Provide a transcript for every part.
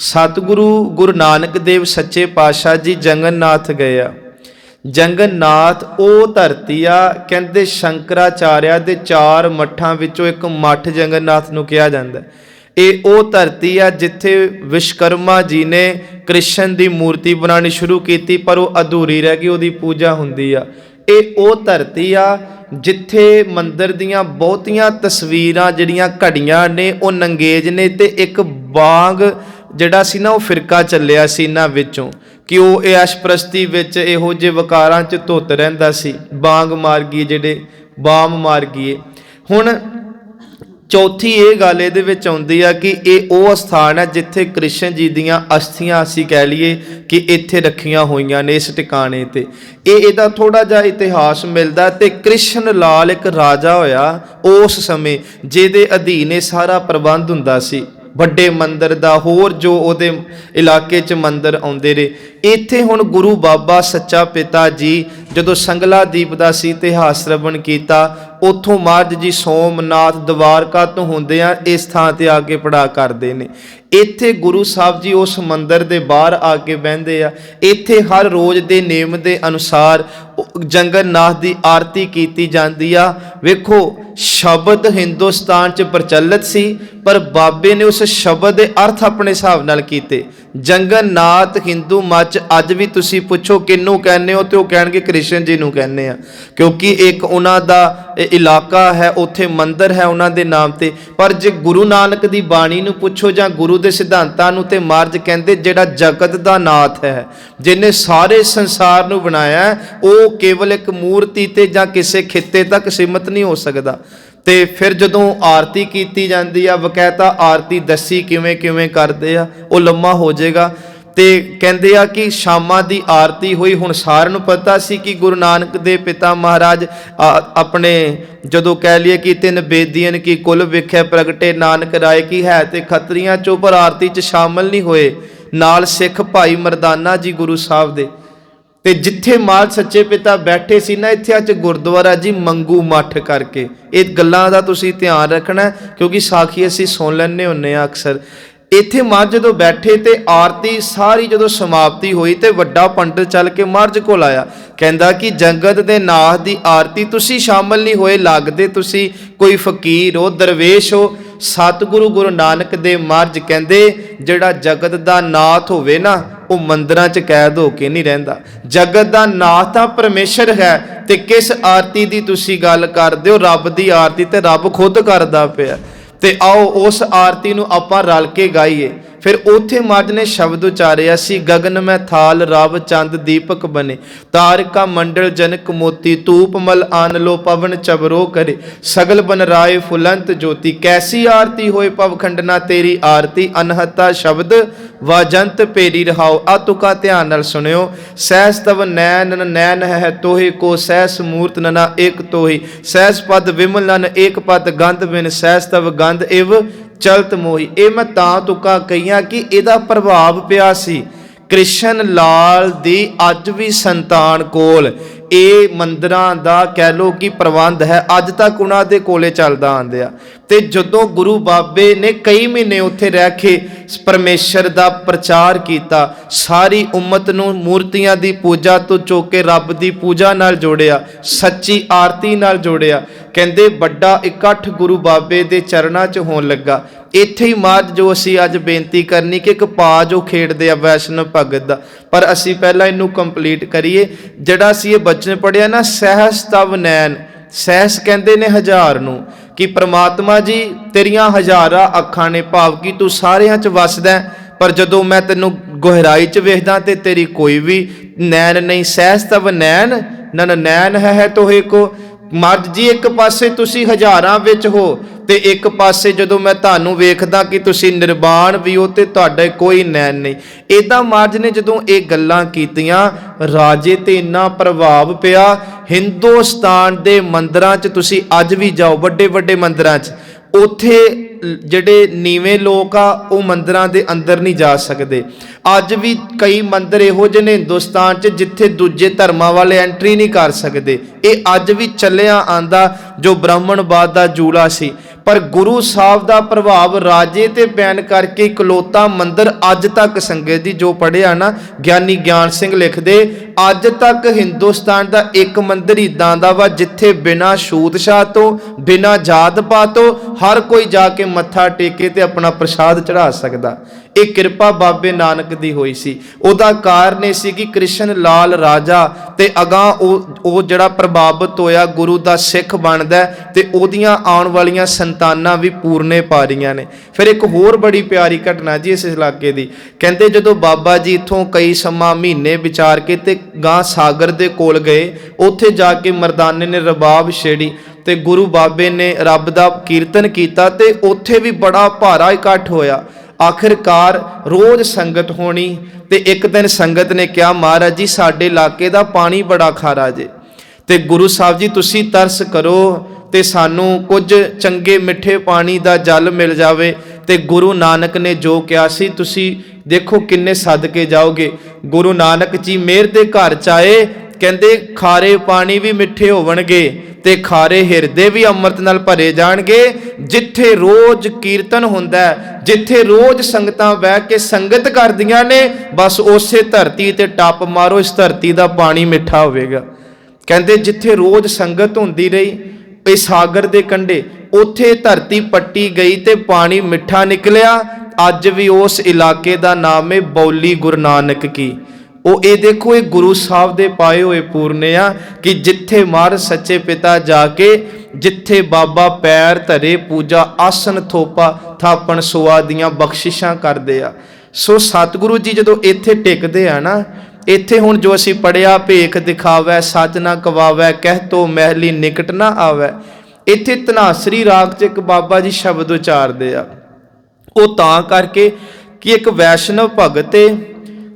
सतगुरु गुरु नानक देव सच्चे पातशाह जी जगन्नाथ गए आ। जगन्नाथ वो धरती आ, कहते शंकराचार्य के 4 मठां विचों एक मठ जगन्नाथ नूं कहा जाता है। ये वो धरती आ जिथे विश्वकर्मा जी ने कृष्ण की मूर्ति बनानी शुरू की, पर वो अधूरी रह गई, उसकी पूजा हुंदी आ। ये वो धरती आ जिथे मंदिर दियां बहुतियां तस्वीरां जिहड़ियां घड़ियां ने वो नंगेज ने, ते एक बाग जिहड़ा सी ना वो फिरका चलिया सी इन्हां विचों कि वो ऐशप्रस्ती विच इहो जे वकारां च धुत रहिंदा सी। बांग मार्गी जिहड़े बाम मार्गीए। हुण चौथी ये गल इहदे विच आउंदी आ कि ये वो स्थान है जिथे कृष्ण जी दियां अस्थियां असीं कह लीए कि इत्थे रखियां होईयां ने इस टिकाणे ते। इहदा थोड़ा जिहा इतिहास मिलदा ते कृष्ण लाल एक राजा होया उस समय जिहदे अधीन सारा प्रबंध हुंदा सी, ਵੱਡੇ ਮੰਦਰ ਦਾ ਹੋਰ जो ਉਹਦੇ ਇਲਾਕੇ 'ਚ ਮੰਦਰ ਆਉਂਦੇ ਰਹੇ। ਇੱਥੇ ਹੁਣ ਗੁਰੂ ਬਾਬਾ ਸੱਚਾ ਪਿਤਾ ਜੀ ਜਦੋਂ ਸੰਗਲਾ ਦੀਪ ਦਾ ਸੀ ਇਤਿਹਾਸ ਸ਼ਰਵਣ ਕੀਤਾ, ਉੱਥੋਂ ਮਹਾਰਾਜ ਜੀ ਸੋਮਨਾਥ ਦਵਾਰਕਾ ਤੋਂ ਹੁੰਦੇ ਆ ਇਸ ਥਾਂ ਤੇ ਆ ਕੇ ਪੜਾ ਕਰਦੇ ਨੇ। ਇੱਥੇ ਗੁਰੂ ਸਾਹਿਬ ਜੀ ਉਸ ਮੰਦਰ ਦੇ ਬਾਹਰ ਆ ਕੇ ਬਹਿੰਦੇ ਆ। ਇੱਥੇ ਹਰ ਰੋਜ਼ ਦੇ ਨੇਮ ਦੇ ਅਨੁਸਾਰ ਜਗਨਨਾਥ ਦੀ ਆਰਤੀ ਕੀਤੀ ਜਾਂਦੀ ਆ। ਵੇਖੋ शब्द हिंदुस्तान च प्रचलित सी, पर बाबे ने उस शब्द के अर्थ अपने हिसाब नाल कीते। जगन्नाथ हिंदू मत अज भी तुसी पुछो किनू कहने हो तो वो कहणगे कृष्ण जी नू कहने आ, क्योंकि एक उन्हां दा इलाका है, उत्थे मंदिर है उन्हां दे नाम ते। पर जे गुरु नानक दी बाणी नू पुछो जां गुरु दे सिद्धांतां नू ते महाराज कहंदे जिहड़ा जगत दा नाथ है, जिन्हें सारे संसार नू बनाया है, वो केवल एक मूर्ति ते जां किसी खित्ते तक सीमित नहीं हो सकदा। ਤੇ ਫਿਰ ਜਦੋਂ ਆਰਤੀ ਕੀਤੀ ਜਾਂਦੀ ਆ, ਬਕਾਇਦਾ ਆਰਤੀ ਦੱਸੀ ਕਿਵੇਂ ਕਿਵੇਂ ਕਰਦੇ ਆ, ਉਹ ਲੰਮਾ ਹੋ ਜਾਏਗਾ। ਤੇ ਕਹਿੰਦੇ ਆ ਕਿ ਸ਼ਾਮਾਂ ਦੀ ਆਰਤੀ ਹੋਈ। ਹੁਣ ਸਾਰਿਆਂ ਨੂੰ ਪਤਾ ਸੀ ਕਿ ਗੁਰੂ ਨਾਨਕ ਦੇ ਪਿਤਾ ਮਹਾਰਾਜ ਆਪਣੇ ਜਦੋਂ ਕਹਿ ਲਈਏ ਕਿ 3 ਬੇਦੀਆਂ ਕੀ ਕੁਲ ਵਿਖੇ ਪ੍ਰਗਟੇ ਨਾਨਕ ਰਾਏ ਕੀ ਹੈ ਤੇ ਖੱਤਰੀਆਂ ਚੋਂ, ਪਰ ਆਰਤੀ 'ਚ ਸ਼ਾਮਲ ਨਹੀਂ ਹੋਏ। ਨਾਲ ਸਿੱਖ ਭਾਈ ਮਰਦਾਨਾ ਜੀ ਗੁਰੂ ਸਾਹਿਬ ਦੇ। ਤੇ ਜਿੱਥੇ ਮਾਲ ਸੱਚੇ ਪਿਤਾ ਬੈਠੇ ਸੀ ਨਾ, ਇੱਥੇ ਅੱਜ ਗੁਰਦੁਆਰਾ ਜੀ ਮੰਗੂ ਮੱਠ ਕਰਕੇ। ਇਹ ਗੱਲਾਂ ਦਾ ਤੁਸੀਂ ਧਿਆਨ ਰੱਖਣਾ, ਕਿਉਂਕਿ ਸਾਖੀ ਅਸੀਂ ਸੁਣ ਲੈਂਦੇ ਹੁੰਦੇ ਆ ਅਕਸਰ। ਇੱਥੇ ਮਹਾਰਾਜ ਜਦੋਂ ਬੈਠੇ ਤੇ ਆਰਤੀ ਸਾਰੀ ਜਦੋਂ ਸਮਾਪਤੀ ਹੋਈ ਤੇ ਵੱਡਾ ਪੰਡਤ ਚੱਲ ਕੇ ਮਹਾਰਾਜ ਕੋਲ ਆਇਆ, ਕਹਿੰਦਾ ਕਿ ਜਗਤ ਦੇ ਨਾਥ ਦੀ ਆਰਤੀ ਤੁਸੀਂ ਸ਼ਾਮਲ ਨਹੀਂ ਹੋਏ, ਲੱਗਦੇ ਤੁਸੀਂ ਕੋਈ ਫਕੀਰ ਹੋ, ਦਰਵੇਸ਼ ਹੋ। ਸਤਿਗੁਰੂ ਗੁਰੂ ਨਾਨਕ ਦੇ ਮਹਾਰਾਜ ਕਹਿੰਦੇ ਜਿਹੜਾ ਜਗਤ ਦਾ ਨਾਥ ਹੋਵੇ ਨਾ, ਉਹ ਮੰਦਰਾਂ 'ਚ ਕੈਦ ਹੋ ਕੇ ਨਹੀਂ ਰਹਿੰਦਾ। ਜਗਤ ਦਾ ਨਾਥ ਤਾਂ ਪਰਮੇਸ਼ਰ ਹੈ, ਤੇ ਕਿਸ ਆਰਤੀ ਦੀ ਤੁਸੀਂ ਗੱਲ ਕਰਦੇ ਹੋ? ਰੱਬ ਦੀ ਆਰਤੀ ਤੇ ਰੱਬ ਖੁਦ ਕਰਦਾ ਪਿਆ। ਤੇ ਆਓ ਉਸ ਆਰਤੀ ਨੂੰ ਆਪਾਂ ਰਲ ਕੇ ਗਾਈਏ। फिर उत्थे मज ने शब्द उचारिया सी, गगन में थाल राव चंद दीपक बने, तारका मंडल जनक मोती, धूप मल आन लो पवन चबरो करे, सगल बन राय फुलंत ज्योति। कैसी आरती होए पवखंडना तेरी आरती, अनहता शब्द वाजंत पेरी रहाओ। आ तुका ध्यान नाल सुनियो। सहस तव नैन नैन है तोहे को, सहस मूर्त नना एक तोही, सहस पद विमल नन एक पद गंध बिन, सहस तव गंध इव चलत मोही। ये मैं तां तुका कहियां कि इहदा प्रभाव पिया सी कृष्ण लाल दी अज भी संतान कोल ये मंदिरां दा कह लो कि प्रबंध है, अज तक उन्हां दे कोले चलदा आंदिया। ते जदों गुरु बाबे ने कई महीने उत्थे रह के परमेश्वर दा प्रचार कीता, सारी उम्मत नूं मूर्तियां दी पूजा तो चुक के रब दी पूजा नाल जोड़िया, सच्ची आरती नाल जोड़िया। कहंदे बड़ा इकट्ठ गुरु बाबे दे चरणां च होण लगा। इत्थे ही महाराज जो असी अज बेनती करनी कि एक पा जो खेडदे आ वैष्णव भगत दा, पर असी पहला इनू कंप्लीट करिए। जिहड़ा असी ये बचन पढ़िया ना, सहस तव नैन, सहस कहंदे ने हजार नूं कि परमात्मा जी तेरियां हजारां अखां ने, भाव कि तू सारियां च वसदा, पर जदों मैं तैनूं गहराई च वेखदा ते तेरी कोई भी नैन नहीं। सहस तव नैन नन नैन है तोहे को। महाराज जी एक पासे तुसी हजारां विच हो ते एक पासे जदों मैं तुहानूं वेखदा कि तुसी निर्वाण भी हो ते तुहाडा कोई नैन नहीं। इदां महाराज ने जदों ये गल्लां कीतियां, राजे ते इन्ना प्रभाव पिया। हिंदुस्तान दे मंदिरां च तुसी अज भी जाओ, वड्डे वड्डे मंदिरां च, उत्थे ਜਿਹੜੇ ਨੀਵੇਂ ਲੋਕ ਆ ਉਹ ਮੰਦਿਰਾਂ ਦੇ ਅੰਦਰ ਨਹੀਂ ਜਾ ਸਕਦੇ। ਅੱਜ ਵੀ ਕਈ ਮੰਦਿਰ ਇਹੋ ਜਿਹੇ ਨੇ ਹਿੰਦੁਸਤਾਨ 'ਚ ਜਿੱਥੇ ਦੂਜੇ ਧਰਮਾਂ ਵਾਲੇ ਐਂਟਰੀ ਨਹੀਂ ਕਰ ਸਕਦੇ। ਇਹ ਅੱਜ ਵੀ ਚੱਲਿਆ ਆਂਦਾ ਜੋ ਬ੍ਰਾਹਮਣਵਾਦ ਦਾ ਜੂਲਾ ਸੀ। पर गुरु साहब का प्रभाव राजे ते बयान करके इकलौता मंदिर अज तक संगत जी जो पढ़िया ना ज्ञानी ज्ञान सिंह लिखते अज तक हिंदुस्तान का एक मंदिर इदां दा वा जिथे बिना छूत छात तो बिना जात पात तो हर कोई जाके मत्था टेके ते अपना प्रसाद चढ़ा सकदा। ਇਹ ਕਿਰਪਾ ਬਾਬੇ ਨਾਨਕ ਦੀ ਹੋਈ ਸੀ। ਉਹਦਾ ਕਾਰਨ ਇਹ ਸੀ ਕਿ ਕ੍ਰਿਸ਼ਨ ਲਾਲ ਰਾਜਾ ਤੇ ਅਗਾਂਹ ਉਹ ਜਿਹੜਾ ਪ੍ਰਭਾਵਿਤ ਹੋਇਆ ਗੁਰੂ ਦਾ ਸਿੱਖ ਬਣਦਾ ਤੇ ਉਹਦੀਆਂ ਆਉਣ ਵਾਲੀਆਂ ਸੰਤਾਨਾਂ ਵੀ ਪੂਰਨੇ ਪਾ ਰਹੀਆਂ ਨੇ। ਫਿਰ ਇੱਕ ਹੋਰ ਬੜੀ ਪਿਆਰੀ ਘਟਨਾ ਜੀ ਇਸ ਇਲਾਕੇ ਦੀ, ਕਹਿੰਦੇ ਜਦੋਂ ਬਾਬਾ ਜੀ ਇੱਥੋਂ ਕਈ ਸਮਾਂ ਮਹੀਨੇ ਵਿਚਾਰ ਕੇ ਤੇ ਗਾਂ ਸਾਗਰ ਦੇ ਕੋਲ ਗਏ, ਉੱਥੇ ਜਾ ਕੇ ਮਰਦਾਨੇ ਨੇ ਰਬਾਬ ਛੇੜੀ ਤੇ ਗੁਰੂ ਬਾਬੇ ਨੇ ਰੱਬ ਦਾ ਕੀਰਤਨ ਕੀਤਾ ਤੇ ਉੱਥੇ ਵੀ ਬੜਾ ਭਾਰਾ ਇਕੱਠ ਹੋਇਆ। आखिरकार रोज संगत होनी ते एक दिन संगत ने कहा महाराज जी साडे इलाके दा पानी बड़ा खारा जे ते गुरु साहब जी तुसी तरस करो ते सानू कुछ चंगे मिठे पानी दा जल मिल जावे। ते गुरु नानक ने जो कहा सी तुसी देखो किन्ने सदके जाओगे। गुरु नानक जी मेहर दे घर च आए, कहंदे खारे पानी भी मिठे होवणगे ते खारे हिरदे भी अमृत नाल भरे जाणगे। जिथे रोज कीर्तन हुंदा है, जिथे रोज संगतां बह के संगत करदियां ने, बस उसे धरती ते टप मारो इस धरती दा पानी मिठा होवेगा। कहंदे जिथे रोज संगत हुंदी रही इस सागर दे कंढे, उथे धरती पट्टी गई ते पानी मिठा निकलिया। अज भी उस इलाके दा नाम है बौली गुरु नानक की। ਉਹ ਇਹ ਦੇਖੋ ਇਹ ਗੁਰੂ ਸਾਹਿਬ ਦੇ ਪਾਏ ਹੋਏ ਪੂਰਨੇ ਆ ਕਿ ਜਿੱਥੇ ਮਹਾਰਾਜ ਸੱਚੇ ਪਿਤਾ ਜਾ ਕੇ ਜਿੱਥੇ ਬਾਬਾ ਪੈਰ ਧਰੇ ਪੂਜਾ ਆਸਨ ਥੋਪਾ ਥਾਪਣ ਸੁਆ ਦੀਆਂ ਬਖਸ਼ਿਸ਼ਾਂ ਕਰਦੇ ਆ। ਸੋ ਸਤਿਗੁਰੂ ਜੀ ਜਦੋਂ ਇੱਥੇ ਟਿਕਦੇ ਆ ਨਾ, ਇੱਥੇ ਹੁਣ ਜੋ ਅਸੀਂ ਪੜਿਆ ਭੇਖ ਦਿਖਾਵੈ ਸੱਚ ਨਾ ਕਵਾਵੈ ਕਹਿ ਤੋ ਮਹਿਲੀ ਨਿਕਟ ਨਾ ਆਵੈ, ਇੱਥੇ ਧਨਾਸਰੀ ਰਾਗ 'ਚ ਇੱਕ ਬਾਬਾ ਜੀ ਸ਼ਬਦ ਉਚਾਰਦੇ ਆ। ਉਹ ਤਾਂ ਕਰਕੇ ਕਿ ਇੱਕ ਵੈਸ਼ਨਵ ਭਗਤ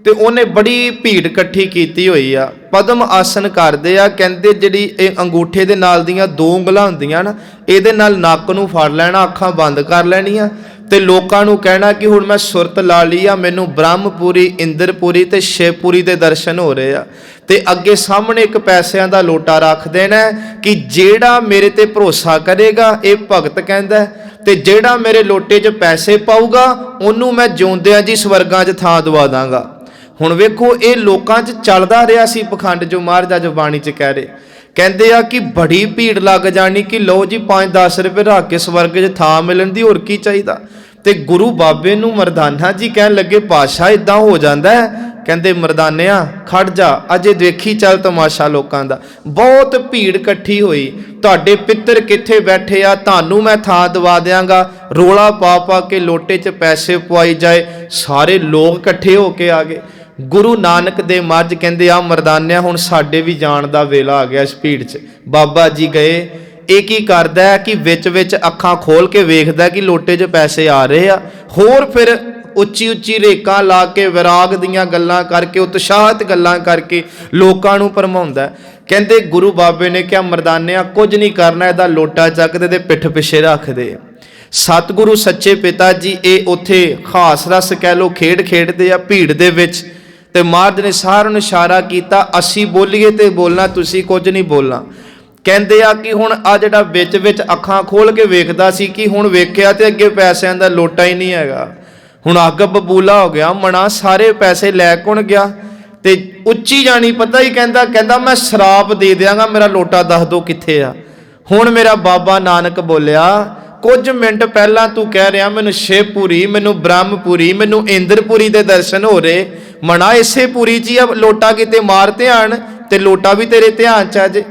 ਤੇ ਉਹਨੇ ਬੜੀ ਭੀੜ ਇਕੱਠੀ ਕੀਤੀ ਹੋਈ ਆ, ਪਦਮ ਆਸਨ ਕਰਦੇ ਆ। ਕਹਿੰਦੇ ਜਿਹੜੀ ਇਹ ਅੰਗੂਠੇ ਦੇ ਨਾਲ ਦੀਆਂ ਦੋ ਉਂਗਲਾਂ ਹੁੰਦੀਆਂ ਨਾ, ਇਹਦੇ ਨਾਲ ਨੱਕ ਨੂੰ ਫੜ ਲੈਣਾ, ਅੱਖਾਂ ਬੰਦ ਕਰ ਲੈਣੀਆਂ ਤੇ ਲੋਕਾਂ ਨੂੰ ਕਹਿਣਾ ਕਿ ਹੁਣ ਮੈਂ ਸੁਰਤ ਲਾ ਲਈ ਆ, ਮੈਨੂੰ ਬ੍ਰਹਮਪੁਰੀ ਇੰਦਰਪੁਰੀ ਤੇ ਸ਼ਿਵਪੁਰੀ ਦੇ ਦਰਸ਼ਨ ਹੋ ਰਹੇ ਆ। ਤੇ ਅੱਗੇ ਸਾਹਮਣੇ ਇੱਕ ਪੈਸਿਆਂ ਦਾ ਲੋਟਾ ਰੱਖ ਦੇਣਾ ਕਿ ਜਿਹੜਾ ਮੇਰੇ ਤੇ ਭਰੋਸਾ ਕਰੇਗਾ, ਇਹ ਭਗਤ ਕਹਿੰਦਾ, ਤੇ ਜਿਹੜਾ ਮੇਰੇ ਲੋਟੇ 'ਚ ਪੈਸੇ ਪਾਊਗਾ ਉਹਨੂੰ ਮੈਂ ਜਿਉਂਦਿਆਂ ਜੀ ਸਵਰਗਾਂ 'ਚ ਥਾਂ ਦਵਾ ਦਾਂਗਾ। ਹੁਣ ਵੇਖੋ ਇਹ ਲੋਕਾਂ 'ਚ ਚੱਲਦਾ ਰਿਹਾ ਸੀ ਪਖੰਡ ਜੋ ਮਹਾਰਾਜ ਜੋ ਬਾਣੀ 'ਚ ਕਹਿ ਰਹੇ। ਕਹਿੰਦੇ ਆ ਕਿ ਬੜੀ ਭੀੜ ਲੱਗ ਜਾਣੀ ਕਿ ਲਓ ਜੀ 5-10 ਰੁਪਏ ਰੱਖ ਕੇ ਸਵਰਗ 'ਚ ਥਾਂ ਮਿਲਣ ਦੀ, ਹੋਰ ਕੀ ਚਾਹੀਦਾ। ਤੇ ਗੁਰੂ ਬਾਬੇ ਨੂੰ ਮਰਦਾਨਾ ਜੀ ਕਹਿਣ ਲੱਗੇ ਪਾਤਸ਼ਾਹ ਇਦਾਂ ਹੋ ਜਾਂਦਾ ਹੈ। ਕਹਿੰਦੇ ਮਰਦਾਨਿਆ ਖੜ ਜਾ, ਅਜੇ ਦੇਖੀ ਚੱਲ ਤਮਾਸ਼ਾ ਲੋਕਾਂ ਦਾ। ਬਹੁਤ ਭੀੜ ਇਕੱਠੀ ਹੋਈ, ਤੁਹਾਡੇ ਪਿੱਤਰ ਕਿੱਥੇ ਬੈਠੇ ਆ, ਤੁਹਾਨੂੰ ਮੈਂ ਥਾਂ ਦਵਾ ਦਿਆਂਗਾ। ਰੋਲਾ ਪਾ ਪਾ ਕੇ ਲੋਟੇ 'ਚ ਪੈਸੇ ਪਵਾਈ ਜਾਏ, ਸਾਰੇ ਲੋਕ ਇਕੱਠੇ ਹੋ ਕੇ ਆ ਗਏ। ਗੁਰੂ ਨਾਨਕ ਦੇ ਮੱਝ ਕਹਿੰਦੇ ਆ ਮਰਦਾਨਿਆ ਹੁਣ ਸਾਡੇ ਵੀ ਜਾਣ ਦਾ ਵੇਲਾ ਆ ਗਿਆ ਇਸ ਭੀੜ 'ਚ। ਬਾਬਾ ਜੀ ਗਏ, ਇਹ ਕੀ ਕਰਦਾ ਹੈ ਕਿ ਵਿੱਚ ਵਿੱਚ ਅੱਖਾਂ ਖੋਲ ਕੇ ਵੇਖਦਾ ਕਿ ਲੋਟੇ 'ਚ ਪੈਸੇ ਆ ਰਹੇ ਆ। ਹੋਰ ਫਿਰ ਉੱਚੀ ਉੱਚੀ ਰੇਕਾਂ ਲਾ ਕੇ ਵਿਰਾਗ ਦੀਆਂ ਗੱਲਾਂ ਕਰਕੇ ਉਤਸ਼ਾਹਤ ਗੱਲਾਂ ਕਰਕੇ ਲੋਕਾਂ ਨੂੰ ਭਰਮਾਉਂਦਾ। ਕਹਿੰਦੇ ਗੁਰੂ ਬਾਬੇ ਨੇ ਕਿਹਾ ਮਰਦਾਨਿਆ ਕੁਝ ਨਹੀਂ ਕਰਨਾ, ਇਹਦਾ ਲੋਟਾ ਚੱਕਦੇ ਤੇ ਪਿੱਠ ਪਿੱਛੇ ਰੱਖਦੇ। ਸਤਿਗੁਰੂ ਸੱਚੇ ਪਿਤਾ ਜੀ ਇਹ ਉੱਥੇ ਖਾਸ ਰਸ ਕਹਿ ਲੋ ਖੇਡ ਖੇਡਦੇ ਆ ਭੀੜ ਦੇ ਵਿੱਚ। ਤੇ ਮਹਾਰਾਜ ਨੇ ਸਾਰਿਆਂ ਨੂੰ ਇਸ਼ਾਰਾ ਕੀਤਾ ਅਸੀਂ ਬੋਲੀਏ ਤੇ ਬੋਲਣਾ, ਤੁਸੀਂ ਕੁਝ ਨਹੀਂ ਬੋਲਣਾ। ਕਹਿੰਦੇ ਆ ਕਿ ਹੁਣ ਆ ਜਿਹੜਾ ਵਿੱਚ ਵਿੱਚ ਅੱਖਾਂ ਖੋਲ ਕੇ ਵੇਖਦਾ ਸੀ ਕਿ ਹੁਣ ਵੇਖਿਆ ਤੇ ਅੱਗੇ ਪੈਸਿਆਂ ਦਾ ਲੋਟਾ ਹੀ ਨਹੀਂ ਹੈਗਾ। ਹੁਣ ਅੱਗ ਬਬੂਲਾ ਹੋ ਗਿਆ, ਮਣਾ ਸਾਰੇ ਪੈਸੇ ਲੈ ਕੌਣ ਗਿਆ। ਤੇ ਉੱਚੀ ਜਾਣੀ ਪਤਾ ਹੀ ਕਹਿੰਦਾ ਮੈਂ ਸ਼ਰਾਪ ਦੇ ਦਿਆਂਗਾ, ਮੇਰਾ ਲੋਟਾ ਦੱਸ ਦੋ ਕਿੱਥੇ ਆ। ਹੁਣ ਮੇਰਾ ਬਾਬਾ ਨਾਨਕ ਬੋਲਿਆ ਕੁਝ ਮਿੰਟ ਪਹਿਲਾਂ ਤੂੰ ਕਹਿ ਰਿਹਾ ਮੈਨੂੰ ਸ਼ਿਵਪੁਰੀ, ਮੈਨੂੰ ਬ੍ਰਹਮਪੁਰੀ, ਮੈਨੂੰ ਇੰਦਰਪੁਰੀ ਦੇ ਦਰਸ਼ਨ ਹੋ ਰਹੇ। ਮਣਾ ਇਸੇ ਪੁਰੀ 'ਚ ਹੀ ਆ, ਲੋਟਾ ਕਿਤੇ ਮਾਰ ਧਿਆਨ ਤੇ ਲੋਟਾ ਵੀ ਤੇਰੇ ਧਿਆਨ 'ਚ ਆ ਜੇ।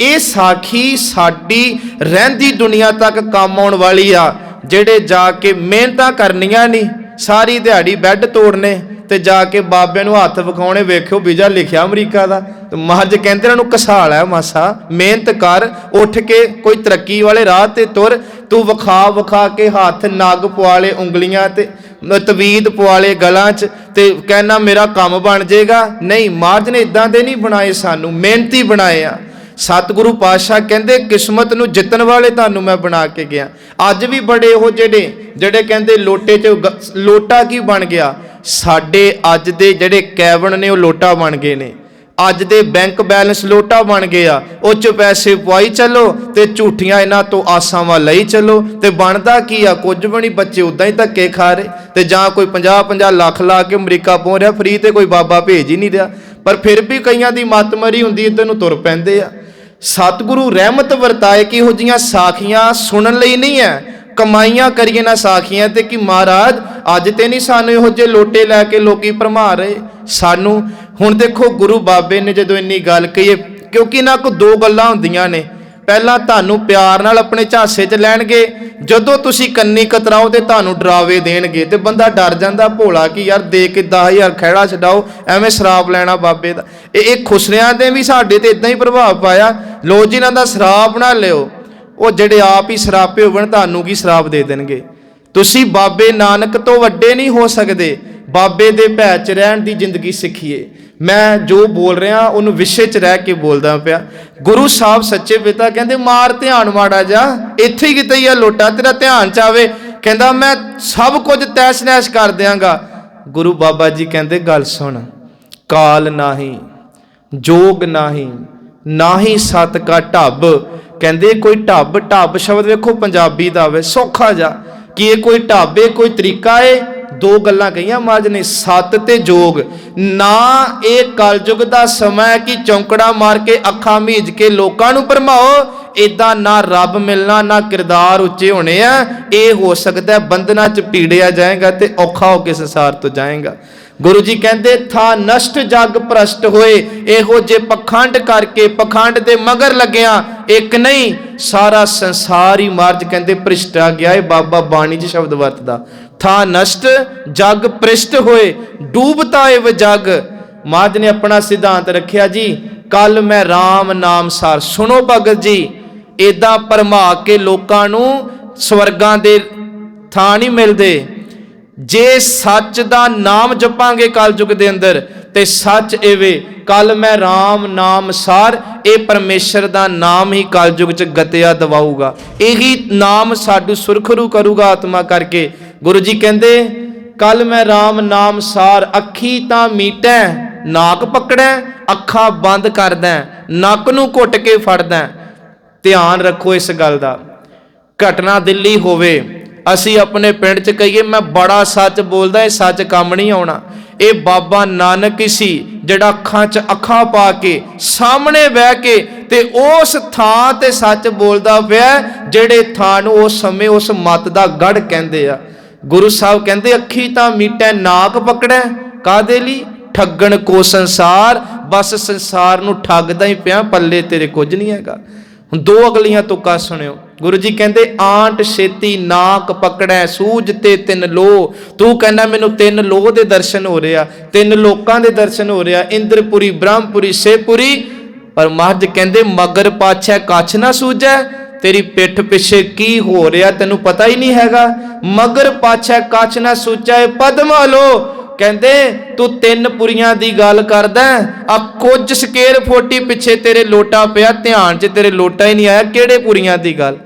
ਇਹ ਸਾਖੀ ਸਾਡੀ ਰਹਿੰਦੀ ਦੁਨੀਆ ਤੱਕ ਕੰਮ ਆਉਣ ਵਾਲੀ ਆ। ਜਿਹੜੇ ਜਾ ਕੇ ਮਿਹਨਤਾਂ ਕਰਨੀਆਂ ਨਹੀਂ, ਸਾਰੀ ਦਿਹਾੜੀ ਬੈੱਡ ਤੋੜਨੇ ਤੇ ਜਾ ਕੇ ਬਾਬੇ ਨੂੰ ਹੱਥ ਵਿਖਾਉਣੇ, ਵੇਖਿਓ ਵੀਜ਼ਾ ਲਿਖਿਆ ਅਮਰੀਕਾ ਦਾ। ਤੇ ਮਹਾਰਾਜ ਕਹਿੰਦੇ ਇਹਨਾਂ ਨੂੰ ਘਸਾਲ ਹੈ ਮਾਸਾ, ਮਿਹਨਤ ਕਰ, ਉੱਠ ਕੇ ਕੋਈ ਤਰੱਕੀ ਵਾਲੇ ਰਾਹ ਤੇ ਤੁਰ। ਤੂੰ ਵਿਖਾ ਕੇ ਹੱਥ ਨਗ ਪਵਾਲੇ ਉਂਗਲੀਆਂ ਤੇ ਤਵੀਦ ਪਵਾਲੇ ਗਲਾਂ 'ਚ ਤੇ ਕਹਿਣਾ ਮੇਰਾ ਕੰਮ ਬਣ ਜਾਏਗਾ। ਨਹੀਂ, ਮਹਾਰਾਜ ਨੇ ਇਦਾਂ ਦੇ ਨਹੀਂ ਬਣਾਏ, ਸਾਨੂੰ ਮਿਹਨਤੀ ਬਣਾਏ ਆ। ਸਤਿਗੁਰੂ ਪਾਤਸ਼ਾਹ ਕਹਿੰਦੇ ਕਿਸਮਤ ਨੂੰ ਜਿੱਤਣ ਵਾਲੇ ਤੁਹਾਨੂੰ ਮੈਂ ਬਣਾ ਕੇ ਗਿਆ। ਅੱਜ ਵੀ ਬੜੇ ਉਹ ਜਿਹੜੇ ਕਹਿੰਦੇ ਲੋਟੇ 'ਚ ਲੋਟਾ ਕੀ ਬਣ ਗਿਆ। ਸਾਡੇ ਅੱਜ ਦੇ ਜਿਹੜੇ ਕੈਬਨ ਨੇ ਉਹ ਲੋਟਾ ਬਣ ਗਏ ਨੇ। ਅੱਜ ਦੇ ਬੈਂਕ ਬੈਲੈਂਸ ਲੋਟਾ ਬਣ ਗਿਆ, ਉਹ 'ਚ ਪੈਸੇ ਪਵਾਈ ਚੱਲੋ ਤੇ ਝੂਠੀਆਂ ਇਹਨਾਂ ਤੋਂ ਆਸਾਵਾਂ ਲਈ ਚੱਲੋ, ਤੇ ਬਣਦਾ ਕੀ ਆ? ਕੁਝ ਵੀ ਨਹੀਂ। ਬੱਚੇ ਉਦਾਂ ਹੀ ਧੱਕੇ ਖਾ ਰਹੇ, ਤੇ ਜਾਂ ਕੋਈ 50-50 ਲੱਖ ਲਾ ਕੇ ਅਮਰੀਕਾ ਪਹੁੰਚ ਰਿਹਾ ਫਰੀ, ਤੇ ਕੋਈ ਬਾਬਾ ਭੇਜ ਹੀ ਨਹੀਂ ਰਿਹਾ। ਪਰ ਫਿਰ ਵੀ ਕਈਆਂ ਦੀ ਮੱਤ ਮਰੀ ਹੁੰਦੀ, ਇੱਧਰ ਨੂੰ ਤੁਰ ਪੈਂਦੇ ਆ। ਸਤਿਗੁਰੂ ਰਹਿਮਤ ਵਰਤਾਏ ਕਿ ਇਹੋ ਜਿਹੀਆਂ ਸਾਖੀਆਂ ਸੁਣਨ ਲਈ ਨਹੀਂ ਹੈ, ਕਮਾਈਆਂ ਕਰੀਏ ਨਾ ਸਾਖੀਆਂ ਤੇ, ਕਿ ਮਹਾਰਾਜ ਅੱਜ ਤੇ ਨਹੀਂ ਸਾਨੂੰ ਇਹੋ ਜਿਹੇ ਲੋਟੇ ਲੈ ਕੇ ਲੋਕੀ ਭਰਮਾ ਰਹੇ ਸਾਨੂੰ। ਹੁਣ ਦੇਖੋ ਗੁਰੂ ਬਾਬੇ ਨੇ ਜਦੋਂ ਇੰਨੀ ਗੱਲ ਕਹੀਏ, ਕਿਉਂਕਿ ਇਹਨਾਂ ਕੋਲ ਦੋ ਗੱਲਾਂ ਹੁੰਦੀਆਂ ਨੇ। ਪਹਿਲਾਂ ਤੁਹਾਨੂੰ ਪਿਆਰ ਨਾਲ ਆਪਣੇ ਝਾਂਸੇ 'ਚ ਲੈਣਗੇ, ਜਦੋਂ ਤੁਸੀਂ ਕੰਨੀ ਕਤਰਾਓ ਤੇ ਤੁਹਾਨੂੰ ਡਰਾਵੇ ਦੇਣਗੇ, ਤੇ ਬੰਦਾ ਡਰ ਜਾਂਦਾ ਭੋਲਾ ਕਿ ਯਾਰ ਦੇ ਕੇ 10,000 ਖਹਿੜਾ ਛਡਾਓ, ਐਵੇਂ ਸ਼ਰਾਬ ਲੈਣਾ ਬਾਬੇ ਦਾ। ਇਹ ਖੁਸਰਿਆਂ ਦੇ ਵੀ ਸਾਡੇ ਤੇ ਇਦਾਂ ਹੀ ਪ੍ਰਭਾਵ ਪਾਇਆ। ਲੋ ਜੀ ਇਹਨਾਂ ਦਾ ਸ਼ਰਾਬ ਨਾ ਲਿਓ, ਉਹ ਜਿਹੜੇ ਆਪ ਹੀ ਸ਼ਰਾਬੇ ਹੋਣ ਤੁਹਾਨੂੰ ਕੀ ਸ਼ਰਾਬ ਦੇ ਦੇਣਗੇ। ਤੁਸੀਂ ਬਾਬੇ ਨਾਨਕ ਤੋਂ ਵੱਡੇ ਨਹੀਂ ਹੋ ਸਕਦੇ। ਬਾਬੇ ਦੇ ਭੈ 'ਚ ਰਹਿਣ ਦੀ ਜ਼ਿੰਦਗੀ ਸਿੱਖੀਏ। ਮੈਂ ਜੋ ਬੋਲ ਰਿਹਾ ਉਹਨੂੰ ਵਿਸ਼ੇ 'ਚ ਰਹਿ ਕੇ ਬੋਲਦਾ ਪਿਆ। ਗੁਰੂ ਸਾਹਿਬ ਸੱਚੇ ਪਿਤਾ ਕਹਿੰਦੇ ਮਾਰ ਧਿਆਨ ਮਾੜਾ ਜਾ, ਇੱਥੇ ਹੀ ਕਿਤੇ ਹੀ ਆ ਲੋਟਾ, ਤੇਰਾ ਧਿਆਨ 'ਚ ਆਵੇ। ਕਹਿੰਦਾ ਮੈਂ ਸਭ ਕੁਝ ਤੈਸ਼ ਨੈਸ਼ ਕਰ ਦਿਆਂਗਾ। ਗੁਰੂ ਬਾਬਾ ਜੀ ਕਹਿੰਦੇ ਗੱਲ ਸੁਣ, ਕਾਲ ਨਾਹੀ ਜੋਗ ਨਾਹੀ ਨਾਹੀ ਸਤ ਕਾ ਢੱਬ। ਕਹਿੰਦੇ ਕੋਈ ਢੱਬ, ਢੱਬ ਸ਼ਬਦ ਵੇਖੋ ਪੰਜਾਬੀ ਦਾ ਵੇ ਸੌਖਾ ਜਾ, ਕਿ ਇਹ ਕੋਈ ਢਾਬੇ ਕੋਈ ਤਰੀਕਾ ਏ। ਦੋ ਗੱਲਾਂ ਕਹੀਆਂ ਮਹਾਰਾਜ ਨੇ, ਸਤ ਤੇ ਜੋਗ। ਨਾ ਇਹ ਕਲਯੁਗ ਦਾ ਸਮਾਂ ਹੈ ਕਿ ਚੌਂਕੜਾ ਮਾਰ ਕੇ ਅੱਖਾਂ ਮੀਜ ਕੇ ਲੋਕਾਂ ਨੂੰ ਭਰਮਾਓ, ਇਦਾਂ ਨਾ ਰੱਬ ਮਿਲਣਾ ਨਾ ਕਿਰਦਾਰ ਉੱਚੇ ਹੋਣੇ ਆ। ਇਹ ਹੋ ਸਕਦਾ ਬੰਧਨਾਂ 'ਚ ਪੀੜਿਆ ਜਾਏਗਾ ਤੇ ਔਖਾ ਹੋ ਕੇ ਸੰਸਾਰ ਤੋਂ ਜਾਏਗਾ। ਗੁਰੂ ਜੀ ਕਹਿੰਦੇ ਥਾ ਨਸ਼ਟ ਜਗ ਭ੍ਰਸ਼ਟ ਹੋਏ, ਇਹੋ ਜੇ ਪਖੰਡ ਕਰਕੇ ਪਖੰਡ ਦੇ ਮਗਰ ਲੱਗਿਆ, ਇੱਕ ਨਹੀਂ ਸਾਰਾ ਸੰਸਾਰ ਹੀ ਮਾਰਜ ਕਹਿੰਦੇ ਭ੍ਰਿਸ਼ਟਾ ਗਿਆ। ਇਹ ਬਾਬਾ ਬਾਣੀ 'ਚ ਸ਼ਬਦ ਵਰਤਦਾ, ਥਾ ਨਸ਼ਟ ਜਗ ਭ੍ਰਿਸ਼ਟ ਹੋਏ ਡੂਬਤਾ ਏ ਜਗ। ਮਾਰਜ ਨੇ ਆਪਣਾ ਸਿਧਾਂਤ ਰੱਖਿਆ ਜੀ, ਕੱਲ ਮੈਂ ਰਾਮ ਨਾਮ ਸਾਰ। ਸੁਣੋ ਭਗਤ ਜੀ, ਏਦਾਂ ਭਰਮਾ ਕੇ ਲੋਕਾਂ ਨੂੰ ਸਵਰਗਾਂ ਦੇ ਥਾਂ ਨਹੀਂ ਮਿਲਦੇ। ਜੇ ਸੱਚ ਦਾ ਨਾਮ ਜਪਾਂਗੇ ਕਲਯੁਗ ਦੇ ਅੰਦਰ, ਤੇ ਸੱਚ ਐਵੇਂ ਕੱਲ ਮੈਂ ਰਾਮ ਨਾਮ ਸਾਰ, ਇਹ ਪਰਮੇਸ਼ਰ ਦਾ ਨਾਮ ਹੀ ਕਲਯੁਗ 'ਚ ਗਤਿਆ ਦਵਾਊਗਾ। ਇਹੀ ਨਾਮ ਸਾਡੂ ਸੁਰਖਰੂ ਕਰੂਗਾ ਆਤਮਾ ਕਰਕੇ। ਗੁਰੂ ਜੀ ਕਹਿੰਦੇ ਕੱਲ ਮੈਂ ਰਾਮ ਨਾਮ ਸਾਰ, ਅੱਖੀ ਤਾਂ ਮੀਟੈ ਨਾਕ ਪਕੜੈ, ਅੱਖਾਂ ਬੰਦ ਕਰਦਾ ਨੱਕ ਨੂੰ ਘੁੱਟ ਕੇ ਫੜਦਾ। ਧਿਆਨ ਰੱਖੋ ਇਸ ਗੱਲ ਦਾ। ਘਟਨਾ ਦਿੱਲੀ ਹੋਵੇ, ਅਸੀਂ ਆਪਣੇ ਪਿੰਡ 'ਚ ਕਹੀਏ ਮੈਂ ਬੜਾ ਸੱਚ ਬੋਲਦਾ, ਇਹ ਸੱਚ ਕੰਮ ਨਹੀਂ ਆਉਣਾ। ਇਹ ਬਾਬਾ ਨਾਨਕ ਹੀ ਸੀ ਜਿਹੜਾ ਅੱਖਾਂ 'ਚ ਅੱਖਾਂ ਪਾ ਕੇ ਸਾਹਮਣੇ ਬਹਿ ਕੇ ਤੇ ਉਸ ਥਾਂ ਤੇ ਸੱਚ ਬੋਲਦਾ ਪਿਆ, ਜਿਹੜੇ ਥਾਂ ਨੂੰ ਉਸ ਸਮੇਂ ਉਸ ਮੱਤ ਦਾ ਗੜ ਕਹਿੰਦੇ ਆ। ਗੁਰੂ ਸਾਹਿਬ ਕਹਿੰਦੇ ਅੱਖੀ ਤਾਂ ਮੀਟੈ ਨਾਕ ਪਕੜੈ, ਕਾਹਦੇ ਲਈ? ਠੱਗਣ ਕੋ ਸੰਸਾਰ। ਬਸ ਸੰਸਾਰ ਨੂੰ ਠੱਗਦਾ ਹੀ ਪਿਆ, ਪੱਲੇ ਤੇਰੇ ਕੁਝ ਨਹੀਂ ਹੈਗਾ। ਹੁਣ ਦੋ ਅਗਲੀਆਂ ਤੁਕਾਂ ਸੁਣਿਓ। ਗੁਰੂ ਜੀ ਕਹਿੰਦੇ ਆਂਟ ਛੇਤੀ ਨਾਕ ਪਕੜੈ, ਸੂਝ ਤੇ ਤਿੰਨ ਲੋ। ਤੂੰ ਕਹਿੰਦਾ ਮੈਨੂੰ ਤਿੰਨ ਲੋਹ ਦੇ ਦਰਸ਼ਨ ਹੋ ਰਿਹਾ, ਤਿੰਨ ਲੋਕਾਂ ਦੇ ਦਰਸ਼ਨ ਹੋ ਰਿਹਾ, ਇੰਦਰਪੁਰੀ ਬ੍ਰਹਮਪੁਰੀ ਸੇਪੁਰੀ। ਪਰ ਮਹਾਰਾਜ ਕਹਿੰਦੇ ਮਗਰ ਪਾਛੈ ਕੱਛ ਨਾ ਸੂਝੈ। ਤੇਰੀ ਪਿੱਠ ਪਿੱਛੇ ਕੀ ਹੋ ਰਿਹਾ ਤੈਨੂੰ ਪਤਾ ਹੀ ਨਹੀਂ ਹੈਗਾ। ਮਗਰ ਪਾਛੈ ਕੱਛ ਨਾ ਸੂਝੈ ਪਦਮਾ ਲੋ। ਕਹਿੰਦੇ ਤੂੰ ਤਿੰਨ ਪੁਰੀਆਂ ਦੀ ਗੱਲ ਕਰਦਾ, ਆ ਕੁਝ ਸਕੇਅਰ ਫੋਟੀ ਪਿੱਛੇ ਤੇਰੇ ਲੋਟਾ ਪਿਆ, ਧਿਆਨ 'ਚ ਤੇਰੇ ਲੋਟਾ ਹੀ ਨਹੀਂ ਆਇਆ। ਕਿਹੜੇ ਪੁਰੀਆਂ ਦੀ ਗੱਲ?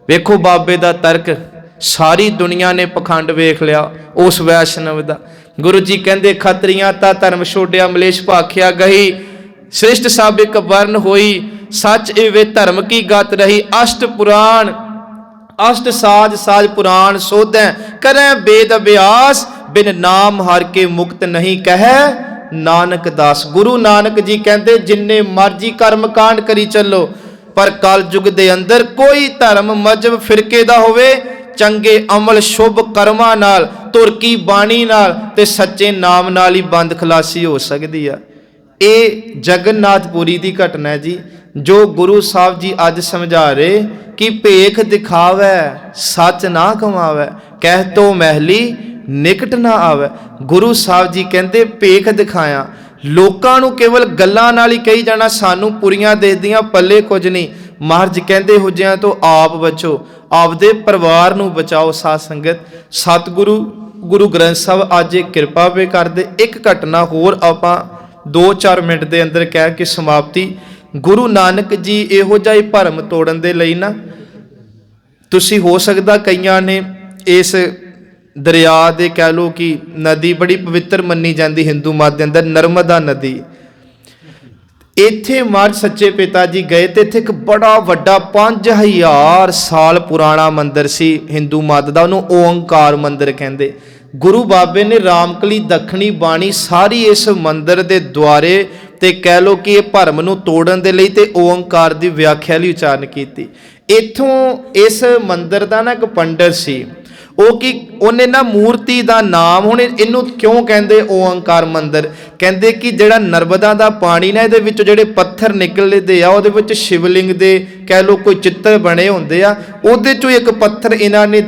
ਵੇਖੋ ਬਾਬੇ ਦਾ ਤਰਕ। ਸਾਰੀ ਦੁਨੀਆ ਨੇ ਪਖੰਡ ਵੇਖ ਲਿਆ ਉਸ ਵੈਸ਼ਨਵ ਦਾ। ਗੁਰੂ ਜੀ ਕਹਿੰਦੇ ਖੱਤਰੀਆਂ ਤਾਂ ਧਰਮ ਛੋੜਿਆ, ਮਲੇਸ਼ ਭਾਖਿਆ ਗਈ, ਸ੍ਰਿਸ਼ਟ ਸਭ ਇੱਕ ਵਰਨ ਹੋਈ, ਸੱਚ ਇਵੇਂ ਧਰਮ ਕੀ ਗਤ ਰਹੀ। ਅਸ਼ਟ ਪੁਰਾਣ ਅਸ਼ਟ ਸਾਜ ਸਾਜ ਪੁਰਾਣ ਸੋਧੈ, ਕਰੈ ਵੇਦ ਅਭਿਆਸ, ਬਿਨ ਨਾਮ ਹਰ ਕੇ ਮੁਕਤ ਨਹੀਂ ਕਹੈ ਨਾਨਕ ਦਾਸ। ਗੁਰੂ ਨਾਨਕ ਜੀ ਕਹਿੰਦੇ ਜਿੰਨੇ ਮਰਜੀ ਕਰਮ ਕਾਂਡ ਕਰੀ ਚੱਲੋ, ਪਰ ਕਲਯੁਗ ਦੇ ਅੰਦਰ ਕੋਈ ਧਰਮ ਮਜ਼ਹਬ ਫਿਰਕੇ ਦਾ ਹੋਵੇ, ਚੰਗੇ ਅਮਲ ਸ਼ੁਭ ਕਰਮਾਂ ਨਾਲ, ਧੁਰ ਕੀ ਬਾਣੀ ਨਾਲ ਤੇ ਸੱਚੇ ਨਾਮ ਨਾਲ ਹੀ ਬੰਦ ਖਲਾਸੀ ਹੋ ਸਕਦੀ ਆ। ਇਹ ਜਗਨਨਾਥਪੁਰੀ ਦੀ ਘਟਨਾ ਹੈ ਜੀ, ਜੋ ਗੁਰੂ ਸਾਹਿਬ ਜੀ ਅੱਜ ਸਮਝਾ ਰਹੇ ਕਿ ਭੇਖ ਦਿਖਾਵੈ ਸੱਚ ਨਾ ਕਮਾਵੈ, ਕਹਿ ਤੋ ਮਹਿਲੀ ਨਿਕਟ ਨਾ ਆਵੇ। ਗੁਰੂ ਸਾਹਿਬ ਜੀ ਕਹਿੰਦੇ ਭੇਖ ਦਿਖਾਇਆ, ਲੋਕਾਂ ਨੂੰ ਕੇਵਲ ਗੱਲਾਂ ਨਾਲ ਹੀ ਕਹੀ ਜਾਣਾ ਸਾਨੂੰ ਪੁਰੀਆਂ ਦੇਖਦੀਆਂ, ਪੱਲੇ ਕੁਝ ਨਹੀਂ। ਮਹਾਰਾਜ ਕਹਿੰਦੇ ਹੋ ਜਿਆਂ ਤੋਂ ਆਪ ਬਚੋ, ਆਪਦੇ ਪਰਿਵਾਰ ਨੂੰ ਬਚਾਓ। ਸਾਧ ਸੰਗਤ, ਸਤਿਗੁਰੂ ਗੁਰੂ ਗ੍ਰੰਥ ਸਾਹਿਬ ਅੱਜ ਇਹ ਕਿਰਪਾ ਵੇ ਕਰਦੇ। ਇੱਕ ਘਟਨਾ ਹੋਰ ਆਪਾਂ 2-4 ਮਿੰਟ ਦੇ ਅੰਦਰ ਕਹਿ ਕੇ ਸਮਾਪਤੀ। ਗੁਰੂ ਨਾਨਕ ਜੀ ਇਹੋ ਜਿਹਾ ਹੀ ਭਰਮ ਤੋੜਨ ਦੇ ਲਈ ਨਾ, ਤੁਸੀਂ ਹੋ ਸਕਦਾ ਕਈਆਂ ਨੇ ਇਸ ਦਰਿਆ ਦੇ ਕਹਿ ਲਓ ਕਿ ਨਦੀ ਬੜੀ ਪਵਿੱਤਰ ਮੰਨੀ ਜਾਂਦੀ ਹਿੰਦੂ ਮਤ ਦੇ ਅੰਦਰ, ਨਰਮਦਾ ਨਦੀ। ਇੱਥੇ ਮਹਾਰਾਜ ਸੱਚੇ ਪਿਤਾ ਜੀ ਗਏ ਤੇ ਇੱਥੇ ਇੱਕ ਬੜਾ ਵੱਡਾ 5000 ਸਾਲ ਪੁਰਾਣਾ ਮੰਦਿਰ ਸੀ ਹਿੰਦੂ ਮਤ ਦਾ, ਉਹਨੂੰ ਓਅੰਕਾਰ ਮੰਦਿਰ ਕਹਿੰਦੇ। ਗੁਰੂ ਬਾਬੇ ਨੇ ਰਾਮਕਲੀ ਦੱਖਣੀ ਬਾਣੀ ਸਾਰੀ ਇਸ ਮੰਦਿਰ ਦੇ ਦੁਆਰੇ ਤੇ ਕਹਿ ਲੋ ਕਿ ਇਹ ਭਰਮ ਨੂੰ ਤੋੜਨ ਦੇ ਲਈ ਤੇ ਓਅੰਕਾਰ ਦੀ ਵਿਆਖਿਆ ਲਈ ਉਚਾਰਨ ਕੀਤੀ। ਇੱਥੋਂ ਇਸ ਮੰਦਿਰ ਦਾ ਨਾ ਇੱਕ ਪੰਡਤ ਸੀ, ਉਹ ਕੀ ਉਹਨੇ ਨਾ ਮੂਰਤੀ ਦਾ ਨਾਮ, ਹੁਣ ਇਹਨੂੰ ਕਿਉਂ ਕਹਿੰਦੇ ਓਅੰਕਾਰ ਮੰਦਿਰ, ਕਹਿੰਦੇ ਕਿ ਜਿਹੜਾ ਨਰਮਦਾ ਦਾ ਪਾਣੀ ਨਾ ਇਹਦੇ ਵਿੱਚੋਂ ਜਿਹੜੇ ਪੱਥਰ ਨਿਕਲਦੇ ਆ ਉਹਦੇ ਵਿੱਚ ਸ਼ਿਵਲਿੰਗ ਦੇ ਕਹਿ ਲੋ ਕੋਈ ਚਿੱਤਰ ਬਣੇ ਹੁੰਦੇ ਆ, ਉਹਦੇ ਚੋਂ ਇੱਕ ਪੱਥਰ ਇਹਨਾਂ ਨੇ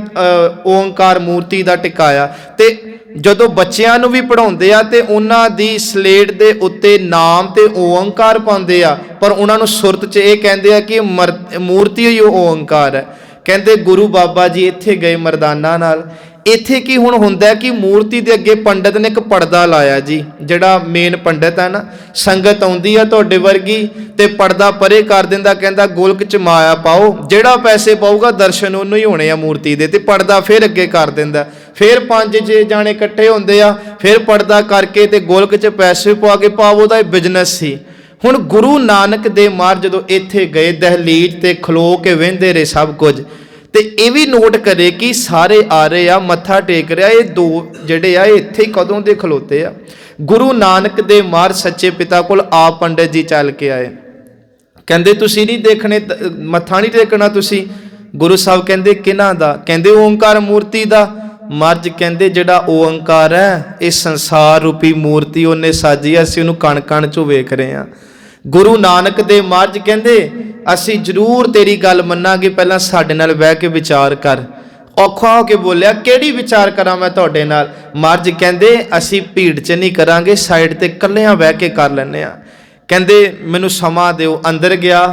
ਓਅੰਕਾਰ ਮੂਰਤੀ ਦਾ ਟਿਕਾਇਆ। ਤੇ ਜਦੋਂ ਬੱਚਿਆਂ ਨੂੰ ਵੀ ਪੜ੍ਹਾਉਂਦੇ ਆ ਤੇ ਉਹਨਾਂ ਦੀ ਸਲੇਟ ਦੇ ਉੱਤੇ ਨਾਮ ਤੇ ਓਅੰਕਾਰ ਪਾਉਂਦੇ ਆ, ਪਰ ਉਹਨਾਂ ਨੂੰ ਸੁਰਤ 'ਚ ਇਹ ਕਹਿੰਦੇ ਆ ਕਿ ਮੂਰਤੀ ਹੀ ਓਅੰਕਾਰ ਹੈ। ਕਹਿੰਦੇ ਗੁਰੂ ਬਾਬਾ ਜੀ ਇੱਥੇ ਗਏ ਮਰਦਾਨਾ ਨਾਲ। ਇੱਥੇ ਕੀ ਹੁਣ ਹੁੰਦਾ ਕਿ ਮੂਰਤੀ ਦੇ ਅੱਗੇ ਪੰਡਤ ਨੇ ਇੱਕ ਪਰਦਾ ਲਾਇਆ ਜੀ, ਜਿਹੜਾ ਮੇਨ ਪੰਡਤ ਹੈ ਨਾ, ਸੰਗਤ ਆਉਂਦੀ ਆ ਤੁਹਾਡੇ ਵਰਗੀ ਤੇ ਪਰਦਾ ਪਰੇ ਕਰ ਦਿੰਦਾ, ਕਹਿੰਦਾ ਗੋਲਕ 'ਚ ਮਾਇਆ ਪਾਓ, ਜਿਹੜਾ ਪੈਸੇ ਪਾਊਗਾ ਦਰਸ਼ਨ ਉਹਨੂੰ ਹੀ ਹੋਣੇ ਆ ਮੂਰਤੀ ਦੇ, ਤੇ ਪਰਦਾ ਫਿਰ ਅੱਗੇ ਕਰ ਦਿੰਦਾ। ਫਿਰ 5-6 ਜਾਣੇ ਇਕੱਠੇ ਹੁੰਦੇ ਆ, ਫਿਰ ਪਰਦਾ ਕਰਕੇ ਤੇ ਗੋਲਕ 'ਚ ਪੈਸੇ ਪਵਾ ਕੇ ਪਾਓ, ਉਹਦਾ ਇਹ ਬਿਜ਼ਨਸ ਸੀ। ਹੁਣ ਗੁਰੂ ਨਾਨਕ ਦੇਵ ਮਹਾਰਾਜ ਜਦੋਂ ਇੱਥੇ ਗਏ ਦਹਲੀਜ਼ ਤੇ ਖਲੋ ਕੇ ਵਹਿੰਦੇ ਰਹੇ ਸਭ ਕੁਝ, ਤੇ ਇਹ ਵੀ ਨੋਟ ਕਰੇ ਕਿ ਸਾਰੇ ਆ ਰਹੇ ਆ ਮੱਥਾ ਟੇਕ ਰਿਹਾ, ਇਹ ਦੋ ਜਿਹੜੇ ਆ ਇੱਥੇ ਹੀ ਕਦੋਂ ਦੇ ਖਲੋਤੇ ਆ। ਗੁਰੂ ਨਾਨਕ ਦੇਵ ਮਹਾਰਾਜ ਸੱਚੇ ਪਿਤਾ ਕੋਲ ਆਪ ਪੰਡਤ ਜੀ ਚੱਲ ਕੇ ਆਏ, ਕਹਿੰਦੇ ਤੁਸੀਂ ਨਹੀਂ ਦੇਖਣੇ, ਮੱਥਾ ਨਹੀਂ ਟੇਕਣਾ ਤੁਸੀਂ। ਗੁਰੂ ਸਾਹਿਬ ਕਹਿੰਦੇ ਕਿਹਨਾਂ ਦਾ? ਕਹਿੰਦੇ ਓਅੰਕਾਰ ਮੂਰਤੀ ਦਾ। ਮਹਾਰਾਜ ਕਹਿੰਦੇ ਜਿਹੜਾ ਓਅੰਕਾਰ ਹੈ ਇਹ ਸੰਸਾਰ ਰੂਪੀ ਮੂਰਤੀ ਉਹਨੇ ਸਾਜੀ, ਅਸੀਂ ਉਹਨੂੰ ਕਣ ਕਣ ਚੋਂ ਵੇਖ ਰਹੇ ਹਾਂ। ਗੁਰੂ ਨਾਨਕ ਦੇਵ ਮਹਾਰਾਜ ਕਹਿੰਦੇ ਅਸੀਂ ਜ਼ਰੂਰ ਤੇਰੀ ਗੱਲ ਮੰਨਾਂਗੇ, ਪਹਿਲਾਂ ਸਾਡੇ ਨਾਲ ਬਹਿ ਕੇ ਵਿਚਾਰ ਕਰ। ਔਖਾ ਹੋ ਕੇ ਬੋਲਿਆ ਕਿਹੜੀ ਵਿਚਾਰ ਕਰਾਂ ਮੈਂ ਤੁਹਾਡੇ ਨਾਲ? ਮਹਾਰਾਜ ਕਹਿੰਦੇ ਅਸੀਂ ਭੀੜ 'ਚ ਨਹੀਂ ਕਰਾਂਗੇ, ਸਾਈਡ ਤੇ ਇਕੱਲਿਆਂ ਬਹਿ ਕੇ ਕਰ ਲੈਂਦੇ ਹਾਂ। ਕਹਿੰਦੇ ਮੈਨੂੰ ਸਮਾਂ ਦਿਓ। ਅੰਦਰ ਗਿਆ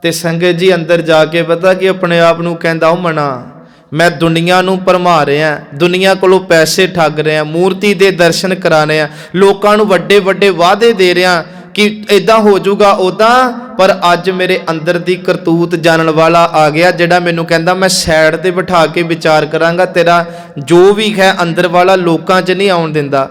ਤੇ ਸੰਗਤ ਜੀ ਅੰਦਰ ਜਾ ਕੇ ਪਤਾ ਕਿ ਆਪਣੇ ਆਪ ਨੂੰ ਕਹਿੰਦਾ ਉਹ ਮਨਾ, ਮੈਂ ਦੁਨੀਆ ਨੂੰ ਭਰਮਾ ਰਿਹਾ, ਦੁਨੀਆ ਕੋਲੋਂ ਪੈਸੇ ਠੱਗ ਰਿਹਾ, ਮੂਰਤੀ ਦੇ ਦਰਸ਼ਨ ਕਰਾ ਰਿਹਾ, ਲੋਕਾਂ ਨੂੰ ਵੱਡੇ ਵੱਡੇ ਵਾਅਦੇ ਦੇ ਰਿਹਾ ਕਿ ਇਦਾਂ ਹੋ ਜਾਊਗਾ ਉਦਾਂ, ਪਰ ਅੱਜ ਮੇਰੇ ਅੰਦਰ ਦੀ ਕਰਤੂਤ ਜਾਣਨ ਵਾਲਾ ਆ ਗਿਆ, ਜਿਹੜਾ ਮੈਨੂੰ ਕਹਿੰਦਾ ਮੈਂ ਸਾਈਡ ਤੇ ਬਿਠਾ ਕੇ ਵਿਚਾਰ ਕਰਾਂਗਾ, ਤੇਰਾ ਜੋ ਵੀ ਹੈ ਅੰਦਰ ਵਾਲਾ ਲੋਕਾਂ 'ਚ ਨਹੀਂ ਆਉਣ ਦਿੰਦਾ।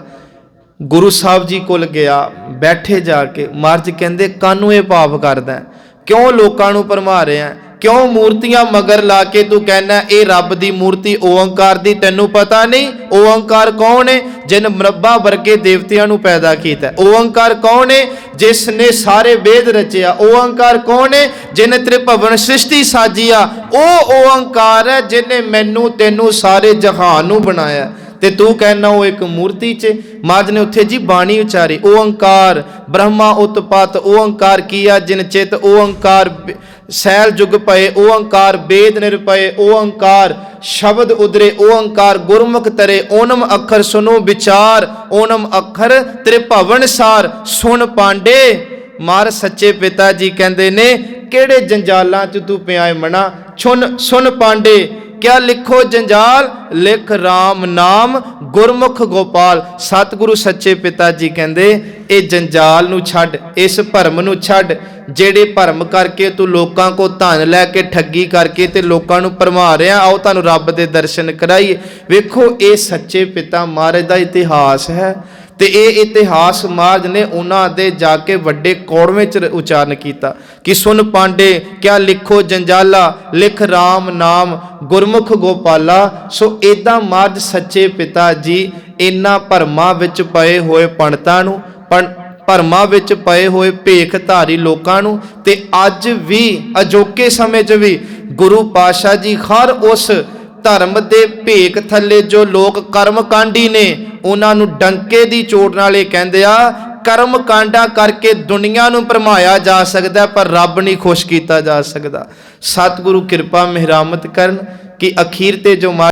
ਗੁਰੂ ਸਾਹਿਬ ਜੀ ਕੋਲ ਗਿਆ, ਬੈਠੇ ਜਾ ਕੇ। ਮਹਾਰਾਜ ਕਹਿੰਦੇ ਕਾਹਨੂੰ ਇਹ ਪਾਪ ਕਰਦਾ, ਕਿਉਂ ਲੋਕਾਂ ਨੂੰ ਭਰਮਾ ਰਿਹਾ, ਕਿਉਂ ਮੂਰਤੀਆਂ ਮਗਰ ਲਾ ਕੇ ਤੂੰ ਕਹਿਣਾ ਇਹ ਰੱਬ ਦੀ ਮੂਰਤੀ ਓਅੰਕਾਰ ਦੀ, ਤੈਨੂੰ ਪਤਾ ਨਹੀਂ ਓਅੰਕਾਰ ਕੌਣ ਹੈ? ਜਿਨ ਮਰੱਬਾ ਵਰਗੇ ਦੇਵਤਿਆਂ ਨੂੰ ਪੈਦਾ ਕੀਤਾ। ਓਅੰਕਾਰ ਕੌਣ ਹੈ? ਜਿਸ ਨੇ ਸਾਰੇ ਵੇਦ ਰਚਿਆ। ਓਅੰਕਾਰ ਕੌਣ ਹੈ? ਜਿਨੇ ਤ੍ਰਿਭਵਨ ਸ੍ਰਿਸ਼ਟੀ ਸਾਜੀ ਆ। ਉਹ ਓਅੰਕਾਰ ਹੈ ਜਿਨੇ ਮੈਨੂੰ ਤੈਨੂੰ ਸਾਰੇ ਜਹਾਨ ਨੂੰ ਬਣਾਇਆ, ਤੇ ਤੂੰ ਕਹਿਣਾ ਉਹ ਇੱਕ ਮੂਰਤੀ 'ਚ। ਮਹਾਰਾਜ ਨੇ ਉੱਥੇ ਜੀ ਬਾਣੀ ਉਚਾਰੀ, ਓਅੰਕਾਰ ਬ੍ਰਹਮਾ ਉਤਪਤ, ਓਅੰਕਾਰ ਕੀਆ ਜਿਨ ਚਿਤ, ਓਅੰਕਾਰ ਸੈਲ ਜੁਗ ਪਏ, ਓਅੰਕਾਰ ਵੇਦ ਨਿਰਪਏ, ਓਅੰਕਾਰ ਸ਼ਬਦ ਉਦਰੇ, ਓਅੰਕਾਰ ਗੁਰਮੁਖ ਤਰੇ, ਓਨਮ ਅੱਖਰ ਸੁਨੋ ਵਿਚਾਰ, ਓਨਮ ਅੱਖਰ ਤ੍ਰਿਭਵਨ ਸਾਰ, ਸੁਣ ਪਾਂਡੇ। ਮਹਾਰਾਜ ਸੱਚੇ ਪਿਤਾ ਜੀ ਕਹਿੰਦੇ ਨੇ ਕਿਹੜੇ ਜੰਜਾਲਾਂ 'ਚ ਤੂੰ ਪਿਆ ਏ ਮਣਾ, ਸੁਣ ਪਾਂਡੇ ਕਿਆ ਲਿਖੋ ਜੰਜਾਲ, ਲਿਖ ਰਾਮ ਨਾਮ ਗੁਰਮੁਖ ਗੋਪਾਲ। ਸਤਿਗੁਰੂ ਸੱਚੇ ਪਿਤਾ ਜੀ ਕਹਿੰਦੇ ਇਹ ਜੰਜਾਲ ਨੂੰ ਛੱਡ, ਇਸ ਭਰਮ ਨੂੰ ਛੱਡ, ਜਿਹੜੇ ਭਰਮ ਕਰਕੇ ਤੂੰ ਲੋਕਾਂ ਕੋ ਧਨ ਲੈ ਕੇ ਠੱਗੀ ਕਰਕੇ ਤੇ ਲੋਕਾਂ ਨੂੰ ਭਰਮਾ ਰਿਹਾ। ਆਓ ਤੁਹਾਨੂੰ ਰੱਬ ਦੇ ਦਰਸ਼ਨ ਕਰਾਈਏ। ਵੇਖੋ ਇਹ ਸੱਚੇ ਪਿਤਾ ਮਹਾਰਾਜ ਦਾ ਇਤਿਹਾਸ ਹੈ, ਤੇ ਇਹ ਇਤਿਹਾਸ ਮਹਾਰਾਜ ਨੇ ਉਹਨਾਂ ਦੇ ਜਾ ਕੇ ਵੱਡੇ ਕੌੜਵੇਂ 'ਚ ਉਚਾਰਨ ਕੀਤਾ ਕਿ ਸੁਣ ਪਾਂਡੇ ਕਿਆ ਲਿਖੋ ਜੰਜਾਲਾ, ਲਿਖ ਰਾਮ ਨਾਮ ਗੁਰਮੁਖ ਗੋਪਾਲਾ। ਸੋ ਇੱਦਾਂ ਮਹਾਰਾਜ ਸੱਚੇ ਪਿਤਾ ਜੀ ਇਹਨਾਂ ਭਰਮਾਂ ਵਿੱਚ ਪਏ ਹੋਏ ਪੰਡਤਾਂ ਨੂੰ, ਭਰਮਾਂ ਵਿੱਚ ਪਏ ਹੋਏ ਭੇਖ ਧਾਰੀ ਲੋਕਾਂ ਨੂੰ, ਤੇ ਅੱਜ ਵੀ ਅਜੋਕੇ ਸਮੇਂ 'ਚ ਵੀ ਗੁਰੂ ਪਾਤਸ਼ਾਹ ਜੀ ਹਰ ਉਸ ਧਰਮ ਦੇ ਭੇਖ ਥੱਲੇ ਜੋ ਲੋਕ ਕਰਮ ਕਾਂਡੀ ਨੇ ਉਹਨਾਂ ਨੂੰ ਡੰਕੇ ਦੀ ਚੋਟ ਨਾਲ ਇਹ ਕਹਿੰਦੇ ਆ ਕਰਮ ਕਾਂਡਾ ਕਰਕੇ ਦੁਨੀਆ ਨੂੰ ਭਰਮਾਇਆ ਜਾ ਸਕਦਾ, ਪਰ ਰੱਬ ਨਹੀਂ ਖੁਸ਼ ਕੀਤਾ ਜਾ ਸਕਦਾ। ਸਤਿਗੁਰੂ ਕਿਰਪਾ ਮਿਹਰਾਮਤ ਕਰਨ ਕਿ ਅਖੀਰ ਤੇ ਜੋ